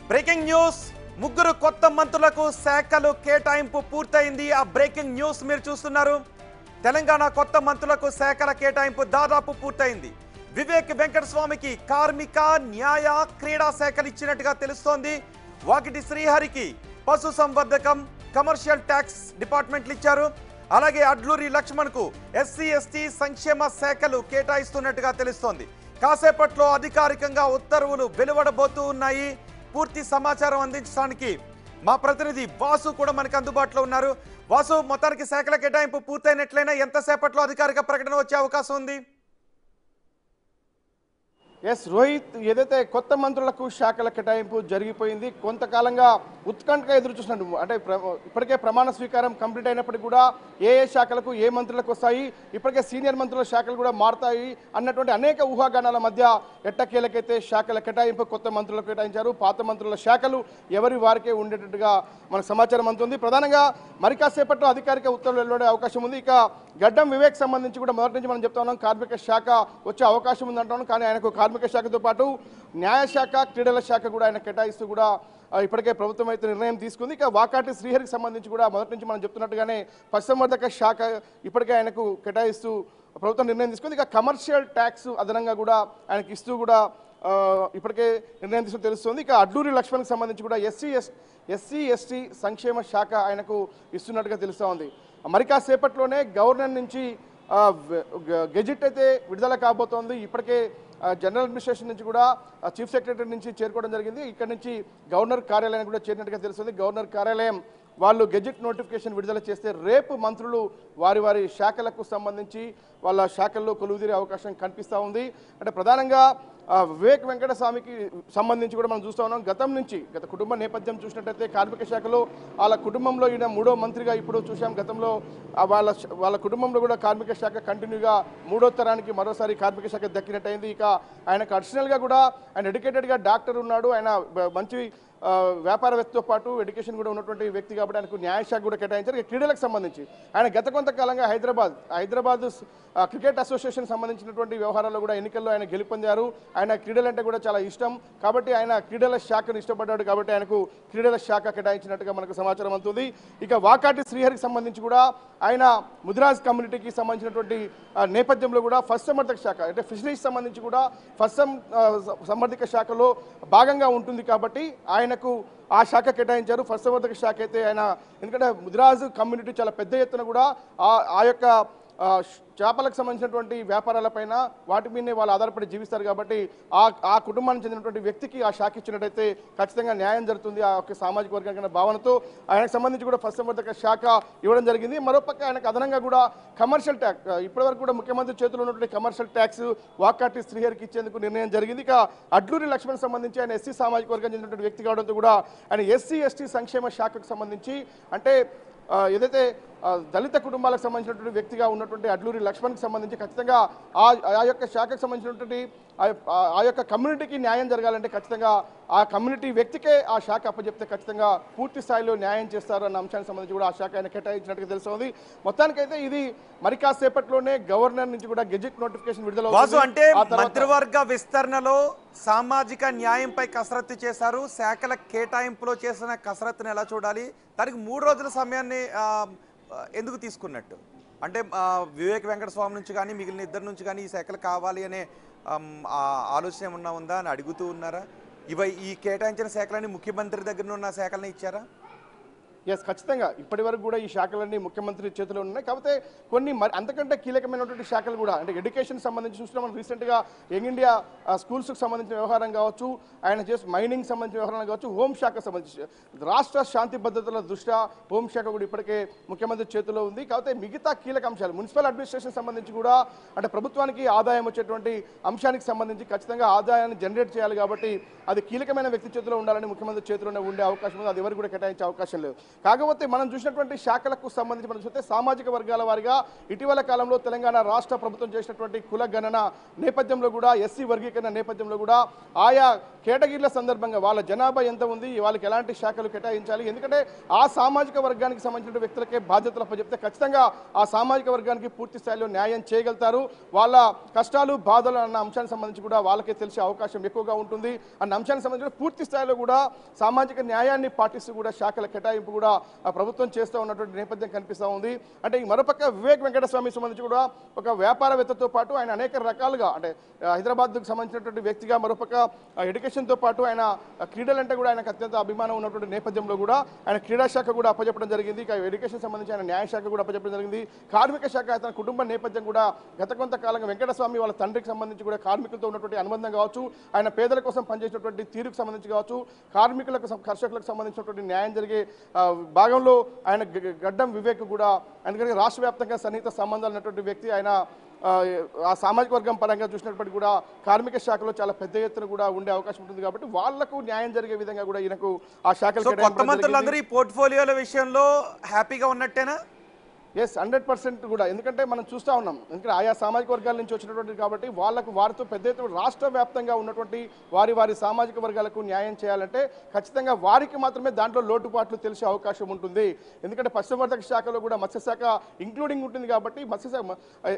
Breaking news ముగ్గురు కొత్త మంత్రులకు శాఖలు కేటాయింపు పూర్తయింది. ఆ బ్రేకింగ్ న్యూస్ మీరు చూస్తున్నారు. తెలంగాణ కొత్త మంత్రులకు శాఖల కేటాయింపు దాదాపు పూర్తయింది. వివేక్ వెంకటస్వామికి కార్మిక న్యాయ క్రీడా శాఖలు ఇచ్చినట్టుగా తెలుస్తోంది. వాకిటి శ్రీహరికి పశు సంవర్ధకం కమర్షియల్ ట్యాక్స్ డిపార్ట్మెంట్లు ఇచ్చారు. అలాగే అడ్లూరి లక్ష్మణ్కు ఎస్సీ ఎస్టీ సంక్షేమ శాఖలు కేటాయిస్తున్నట్టుగా తెలుస్తోంది. కాసేపట్లో అధికారికంగా ఉత్తర్వులు వెలువడబోతూ ఉన్నాయి. పూర్తి సమాచారం అందించడానికి మా ప్రతినిధి వాసు కూడా మనకు అందుబాటులో ఉన్నారు. వాసు, మొత్తానికి శాఖల కేటాయింపు పూర్తయినట్లయినా ఎంతసేపట్లో అధికారిక ప్రకటన వచ్చే అవకాశం ఉంది? ఎస్ రోహిత్, ఏదైతే కొత్త మంత్రులకు శాఖల కేటాయింపు జరిగిపోయింది. కొంతకాలంగా ఉత్కంఠగా ఎదురు చూసినట్టు అంటే ఇప్పటికే ప్రమాణ స్వీకారం కంప్లీట్ అయినప్పటికీ కూడా ఏ శాఖలకు ఏ మంత్రులకు వస్తాయి, ఇప్పటికే సీనియర్ మంత్రుల శాఖలు కూడా మారుతాయి అన్నటువంటి అనేక ఊహాగానాల మధ్య ఎట్టకేలకైతే శాఖల కేటాయింపు కొత్త మంత్రులకు కేటాయించారు. పాత మంత్రుల శాఖలు ఎవరి వారికే ఉండేటట్టుగా మనకు సమాచారం అందుతుంది. ప్రధానంగా మరి కాసేపట్లో అధికారిక ఉత్తర్వులు వెలువడే అవకాశం ఉంది. ఇక గడ్డం వివేక్ సంబంధించి కూడా మొదటి నుంచి మనం చెప్తా ఉన్నాం, కార్మిక శాఖ వచ్చే అవకాశం ఉంది అంటున్నాం. కానీ ఆయనకు కార్మిక శాఖతో పాటు న్యాయశాఖ క్రీడల శాఖ కూడా ఆయన కేటాయిస్తూ కూడా ఇప్పటికే ప్రభుత్వం అయితే నిర్ణయం తీసుకుంది. ఇక వాకాటి శ్రీహరికి సంబంధించి కూడా మొదటి నుంచి మనం చెప్తున్నట్టుగానే పశుసంవర్ధక శాఖ ఇప్పటికే ఆయనకు కేటాయిస్తూ ప్రభుత్వం నిర్ణయం తీసుకుంది. ఇక కమర్షియల్ ట్యాక్స్ అదనంగా కూడా ఆయనకి ఇస్తూ కూడా ఇప్పటికే నిర్ణయం తీసుకుని తెలుస్తుంది. ఇక అడ్లూరి లక్ష్మణ్కి సంబంధించి కూడా ఎస్సీ ఎస్టీ సంక్షేమ శాఖ ఆయనకు ఇస్తున్నట్టుగా తెలుస్తూ ఉంది. మరి కాసేపట్లోనే గవర్నర్ నుంచి గెజిట్ అయితే విడుదల కాబోతోంది. ఇప్పటికే జనరల్ అడ్మినిస్ట్రేషన్ నుంచి కూడా చీఫ్ సెక్రటరీ నుంచి చేరుకోవడం జరిగింది. ఇక్కడ నుంచి గవర్నర్ కార్యాలయానికి కూడా చేరినట్టుగా తెలుస్తుంది. గవర్నర్ కార్యాలయం వాళ్ళు గెజిట్ నోటిఫికేషన్ విడుదల చేస్తే రేపు మంత్రులు వారి వారి శాఖలకు సంబంధించి వాళ్ళ శాఖల్లో కొలువుదీరే అవకాశం కనిపిస్తూ ఉంది. అంటే ప్రధానంగా వివేక్ వెంకటస్వామికి సంబంధించి కూడా మనం చూస్తూ ఉన్నాం. గత కుటుంబ నేపథ్యం చూసినట్టయితే కార్మిక శాఖలో వాళ్ళ కుటుంబంలో ఈయన 3వ మంత్రిగా ఇప్పుడు చూసాం. గతంలో వాళ్ళ కుటుంబంలో కూడా కార్మిక శాఖ కంటిన్యూగా 3వ తరానికి మరోసారి కార్మిక శాఖ దక్కినట్టయింది. ఇక ఆయనకు అడిషనల్గా కూడా ఆయన ఎడ్యుకేటెడ్గా డాక్టర్ ఉన్నాడు. ఆయన మంచి వ్యాపారవేత్తతో పాటు ఎడ్యుకేషన్ కూడా ఉన్నటువంటి వ్యక్తి కాబట్టి ఆయనకు న్యాయశాఖ కూడా కేటాయించారు. క్రీడలకు సంబంధించి ఆయన గత కొంతకాలంగా హైదరాబాద్ క్రికెట్ అసోసియేషన్ సంబంధించినటువంటి వ్యవహారాల్లో కూడా ఎన్నికల్లో ఆయన గెలుపొందారు. ఆయన క్రీడలంటే కూడా చాలా ఇష్టం కాబట్టి ఆయన క్రీడల శాఖను ఇష్టపడ్డాడు కాబట్టి ఆయనకు క్రీడల శాఖ కేటాయించినట్టుగా మనకు సమాచారం అందుతుంది. ఇక వాకాటి శ్రీహరికి సంబంధించి కూడా ఆయన ముదిరాజ్ కమ్యూనిటీకి సంబంధించినటువంటి నేపథ్యంలో కూడా ఫస్ట్ సంవర్ధక శాఖ అంటే ఫిషరీస్ సంబంధించి కూడా ఫస్ట్ సంవర్ధక శాఖలో భాగంగా ఉంటుంది కాబట్టి ఆయనకు ఆ శాఖ కేటాయించారు. ఫస్ట్ సంవర్ధక శాఖ అయితే ఆయన ఎందుకంటే ముదిరాజు కమ్యూనిటీ చాలా పెద్ద ఎత్తున కూడా ఆ యొక్క చేపలకు సంబంధించినటువంటి వ్యాపారాలపైన వాటి మీదనే వాళ్ళు ఆధారపడి జీవిస్తారు కాబట్టి ఆ కుటుంబానికి చెందినటువంటి వ్యక్తికి ఆ శాఖ ఇచ్చినట్టయితే ఖచ్చితంగా న్యాయం జరుగుతుంది ఆ యొక్క సామాజిక వర్గానికి భావనతో ఆయనకు సంబంధించి కూడా ఫస్ట్ సంవర్ధక శాఖ ఇవ్వడం జరిగింది. మరోపక్క ఆయనకు అదనంగా కూడా కమర్షియల్ ట్యాక్స్ ఇప్పటివరకు కూడా ముఖ్యమంత్రి చేతిలో ఉన్నటువంటి కమర్షియల్ ట్యాక్స్ వాకాటి శ్రీహరికి ఇచ్చేందుకు నిర్ణయం జరిగింది. ఇక అడ్లూరి లక్ష్మణ్ సంబంధించి ఆయన ఎస్సీ సామాజిక వర్గం చెందినటువంటి వ్యక్తి కావడంతో కూడా ఆయన ఎస్సీ ఎస్టీ సంక్షేమ శాఖకు సంబంధించి అంటే ఏదైతే దళిత కుటుంబాలకు సంబంధించినటువంటి వ్యక్తిగా ఉన్నటువంటి అడ్లూరి లక్ష్మణ్కి సంబంధించి ఖచ్చితంగా ఆ యొక్క శాఖకు సంబంధించినటువంటి ఆ యొక్క కమ్యూనిటీకి న్యాయం జరగాలంటే ఖచ్చితంగా ఆ కమ్యూనిటీ వ్యక్తికే ఆ శాఖ అప్పచెప్తే ఖచ్చితంగా పూర్తి స్థాయిలో న్యాయం చేస్తారు అన్న అంశానికి సంబంధించి కూడా ఆ శాఖ ఆయన కేటాయించినట్టుగా తెలుస్తుంది. మొత్తానికైతే ఇది మరి కాసేపట్లోనే గవర్నర్ నుంచి కూడా గెజిట్ నోటిఫికేషన్ విడుదల అంటే మంత్రివర్గ విస్తరణలో సామాజిక న్యాయంపై కసరత్తు చేశారు. శాఖల కేటాయింపులో చేసిన కసరత్తును ఎలా చూడాలి? దానికి 3 రోజుల సమయాన్ని ఎందుకు తీసుకున్నట్టు? అంటే వివేక్ వెంకటస్వామి నుంచి కానీ మిగిలిన ఇద్దరి నుంచి కానీ ఈ శాఖలు కావాలి అనే ఆలోచన ఏమన్నా ఉందా అని అడుగుతూ ఉన్నారా? ఈ కేటాయించిన శాఖలన్నీ ముఖ్యమంత్రి దగ్గర ఉన్న శాఖలని ఇచ్చారా? ఎస్, ఖచ్చితంగా ఇప్పటి వరకు కూడా ఈ శాఖలన్నీ ముఖ్యమంత్రి చేతిలో ఉన్నాయి. కాకపోతే కొన్ని అంతకంటే కీలకమైనటువంటి శాఖలు కూడా అంటే ఎడ్యుకేషన్ సంబంధించి చూస్తున్నాం. రీసెంట్గా యంగ్ ఇండియా స్కూల్స్కి సంబంధించిన వ్యవహారం కావచ్చు, ఆయన చేసి మైనింగ్ సంబంధించిన వ్యవహారం కావచ్చు, హోంశాఖకు సంబంధించి రాష్ట్ర శాంతి భద్రతల దృష్ట్యా హోంశాఖ కూడా ఇప్పటికే ముఖ్యమంత్రి చేతిలో ఉంది. కాకపోతే మిగతా కీలక అంశాలు మున్సిపల్ అడ్మినిస్ట్రేషన్ సంబంధించి కూడా అంటే ప్రభుత్వానికి ఆదాయం వచ్చేటువంటి అంశానికి సంబంధించి ఖచ్చితంగా ఆదాయాన్ని జనరేట్ చేయాలి కాబట్టి అది కీలకమైన వ్యక్తి చేతిలో ఉండాలని ముఖ్యమంత్రి చేతిలోనే ఉండే అవకాశం ఉంది. అది ఎవరికి కూడా కేటాయించే అవకాశం లేదు. కాకపోతే మనం చూసినటువంటి శాఖలకు సంబంధించి మనం చూస్తే సామాజిక వర్గాల వారిగా ఇటీవల కాలంలో తెలంగాణ రాష్ట్ర ప్రభుత్వం చేసినటువంటి కుల గణన నేపథ్యంలో కూడా ఎస్సీ వర్గీకరణ నేపథ్యంలో కూడా ఆయా కేటగిరీల సందర్భంగా వాళ్ళ జనాభా ఎంత ఉంది, వాళ్ళకి ఎలాంటి శాఖలు కేటాయించాలి, ఎందుకంటే ఆ సామాజిక వర్గానికి సంబంధించిన వ్యక్తులకే బాధ్యతలు అప్పచెప్తే ఖచ్చితంగా ఆ సామాజిక వర్గానికి పూర్తి స్థాయిలో న్యాయం చేయగలుగుతారు. వాళ్ళ కష్టాలు బాధలు అన్న అంశానికి సంబంధించి కూడా వాళ్ళకే తెలిసే అవకాశం ఎక్కువగా ఉంటుంది అన్న అంశానికి సంబంధించి పూర్తి స్థాయిలో కూడా సామాజిక న్యాయాన్ని పాటిస్తూ కూడా శాఖల కేటాయింపు కూడా ప్రభుత్వం చేస్తూ ఉన్నటువంటి నేపథ్యం కనిపిస్తూ ఉంది. అంటే ఈ మరోపక్క వివేక్ వెంకటస్వామి సంబంధించి కూడా ఒక వ్యాపారవేత్తతో పాటు ఆయన అనేక రకాలుగా అంటే హైదరాబాద్కు సంబంధించినటువంటి వ్యక్తిగా, మరోపక్క ఎడ్యుకేషన్తో పాటు ఆయన క్రీడలంటే కూడా ఆయనకు అత్యంత అభిమానం ఉన్నటువంటి నేపథ్యంలో కూడా ఆయన క్రీడా శాఖ కూడా అప్పచెప్పడం జరిగింది. ఇక ఎడ్యుకేషన్ సంబంధించి ఆయన న్యాయ శాఖ కూడా అప్పచెప్పడం జరిగింది. కార్మిక శాఖ తన కుటుంబ నేపథ్యం కూడా గత కొంతకాలంగా వెంకటస్వామి వాళ్ళ తండ్రికి సంబంధించి కూడా కార్మికులతో ఉన్నటువంటి అనుబంధం కావచ్చు, ఆయన పేదల కోసం పనిచేసినటువంటి తీరుకు సంబంధించి కావచ్చు, కార్మికులకు కర్షకులకు సంబంధించినటువంటి న్యాయం జరిగే భాగంలో ఆయన గడ్డం వివేక్ కూడా ఎందుకంటే రాష్ట్ర వ్యాప్తంగా సన్నిహిత సంబంధాలు ఉన్నటువంటి వ్యక్తి. ఆయన ఆ సామాజిక వర్గం పరంగా చూసినప్పటికీ కూడా కార్మిక శాఖలో చాలా పెద్ద ఎత్తున కూడా ఉండే అవకాశం ఉంటుంది కాబట్టి వాళ్లకు న్యాయం జరిగే విధంగా కూడా ఈయనకు ఆ శాఖలు కొత్త మంత్రులందరూ ఈ పోర్ట్ఫోలియోల విషయంలో హ్యాపీగా ఉన్నట్టేనా? ఎస్ 100% కూడా, ఎందుకంటే మనం చూస్తూ ఉన్నాం, ఎందుకంటే ఆయా సామాజిక వర్గాల నుంచి వచ్చినటువంటి కాబట్టి వాళ్ళకు వారితో పెద్ద ఎత్తున రాష్ట్ర వ్యాప్తంగా ఉన్నటువంటి వారి సామాజిక వర్గాలకు న్యాయం చేయాలంటే ఖచ్చితంగా వారికి మాత్రమే దాంట్లో లోటుపాట్లు తెలిసే అవకాశం ఉంటుంది. ఎందుకంటే పశుసంవర్ధక శాఖలో కూడా మత్స్యశాఖ ఇంక్లూడింగ్ ఉంటుంది కాబట్టి మత్స్యశాఖ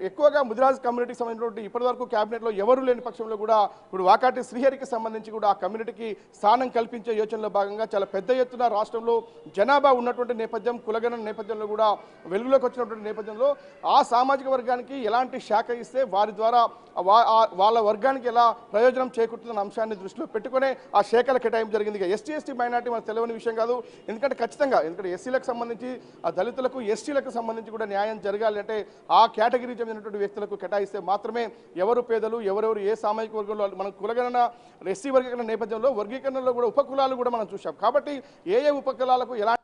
ఎక్కువగా ముదిరాజ్ కమ్యూనిటీకి సంబంధించినటువంటి ఇప్పటివరకు క్యాబినెట్లో ఎవరు లేని పక్షంలో కూడా ఇప్పుడు వాకాటి శ్రీహరికి సంబంధించి కూడా ఆ కమ్యూనిటీకి స్థానం కల్పించే యోచనలో భాగంగా చాలా పెద్ద ఎత్తున రాష్ట్రంలో జనాభా ఉన్నటువంటి నేపథ్యం, కులగణన నేపథ్యంలో కూడా వెలుగులోకి వచ్చినటువంటి నేపథ్యంలో ఆ సామాజిక వర్గానికి ఎలాంటి శాఖ ఇస్తే వారి ద్వారా వాళ్ళ వర్గానికి ఎలా ప్రయోజనం చేకూరుతున్న అంశాన్ని దృష్టిలో పెట్టుకునే ఆ శాఖల కేటాయింపు జరిగింది. ఇక ఎస్టీ ఎస్టీ మైనార్టీ మనకు తెలియని విషయం కాదు, ఎందుకంటే ఖచ్చితంగా ఎందుకంటే ఎస్సీలకు సంబంధించి ఆ దళితులకు ఎస్టీలకు సంబంధించి కూడా న్యాయం జరగాలి అంటే ఆ కేటగిరీ చెందినటువంటి వ్యక్తులకు కేటాయిస్తే మాత్రమే ఎవరు పేదలు ఎవరెవరు ఏ సామాజిక వర్గంలో మనం కులగణన ఎస్సీ వర్గీకరణ నేపథ్యంలో వర్గీకరణలో కూడా ఉపకులాలు కూడా మనం చూసాం కాబట్టి ఏ ఉపకులాలకు ఎలాంటి